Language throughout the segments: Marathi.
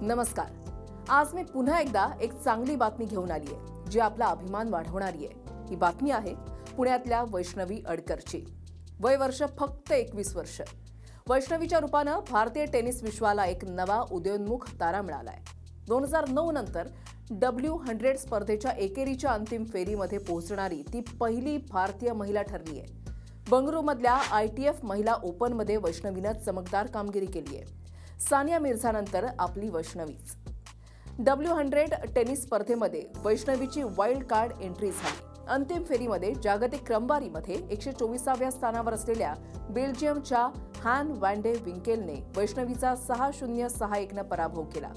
नमस्कार. आज मी पुन्हा एकदा एक चांगली बातमी घेऊन आली आहे जी आपला अभिमान वाढवणारी आहे. ही बातमी आहे पुण्यातल्या वैष्णवी अडकरची. वय वर्ष फक्त 21 वर्ष. वैष्णवीच्या रूपानं भारतीय टेनिस विश्वाला एक नवा उदयोन्मुख तारा मिळालाय. 2009 नंतर W100 स्पर्धेच्या एकेरीच्या अंतिम फेरीमध्ये पोहोचणारी ती पहिली भारतीय महिला ठरली आहे. बंगळुरूमधल्या ITF महिला ओपनमध्ये वैष्णवीनं चमकदार कामगिरी केली आहे. सानिया मिर्झानंतर आपली वैष्णवीच. W100 टेनिस स्पर्धेमध्ये वैष्णवीची वाईल्ड कार्ड एंट्री झाली. अंतिम फेरीमध्ये जागतिक क्रमवारीमध्ये 124व्या स्थानावर असलेल्या बेल्जियमच्या हॅन व्हॅन डे विंकेलने वैष्णवीचा 6-0-6-1 पराभव केला.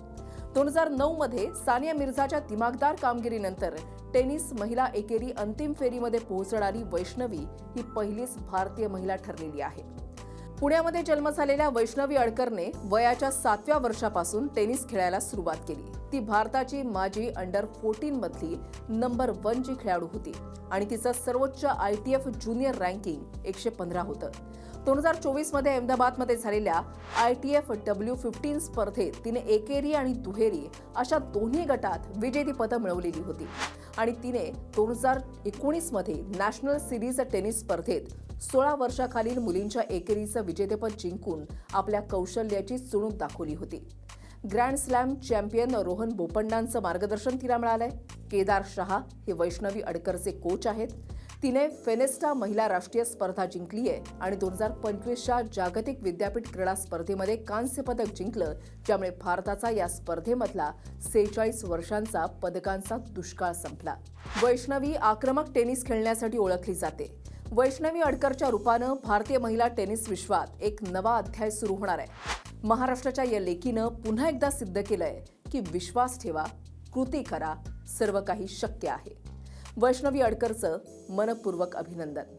2009 मध्ये सानिया मिर्झाच्या दिमागदार कामगिरीनंतर टेनिस महिला एकेरी अंतिम फेरीमध्ये पोहोचणारी वैष्णवी ही पहिलीच भारतीय महिला ठरलेली आहे. पुण्यामध्ये जन्म झालेल्या वैष्णवी अडकरने वयाच्या 7व्या वर्षापासून टेनिस खेळायला सुरुवात केली. ती भारताची माजी अंडर-14 मधली नंबर 1 ची खेळाडू होती आणि तिचं सर्वोच्च ITF ज्युनियर रँकिंग 115 होतं. 2024 मध्ये अहमदाबादमध्ये झालेल्या ITF W15 स्पर्धेत तिने एकेरी आणि दुहेरी अशा दोन्ही गटात विजेतेपदं मिळवलेली होती आणि तिने 2019 मध्ये नॅशनल सिरीज टेनिस स्पर्धेत 16 वर्षाखालील मुलींच्या एकेरीचं विजेतेपद जिंकून आपल्या कौशल्याची चुणूक दाखवली होती. ग्रँड स्लॅम चॅम्पियन रोहन बोपण्णांचं मार्गदर्शन तिला मिळालंय. केदार शहा हे वैष्णवी अडकरचे कोच आहेत. तिने फेनेस्टा महिला राष्ट्रीय स्पर्धा जिंकली आहे आणि 2025च्या जागतिक विद्यापीठ क्रीडा स्पर्धेमध्ये कांस्य पदक जिंकलं, ज्यामुळे भारताचा या स्पर्धेमधला 46 वर्षांचा पदकांचा दुष्काळ संपला. वैष्णवी आक्रमक टेनिस खेळण्यासाठी ओळखली जाते. वैष्णवी अडकरच्या रूपानं भारतीय महिला टेनिस विश्वात एक नवा अध्याय सुरू होणार आहे. महाराष्ट्राच्या या लेकीनं पुन्हा एकदा सिद्ध केलंय की विश्वास ठेवा, कृती करा, सर्व काही शक्य आहे. वैष्णवी अडकरचं मनपूर्वक अभिनंदन.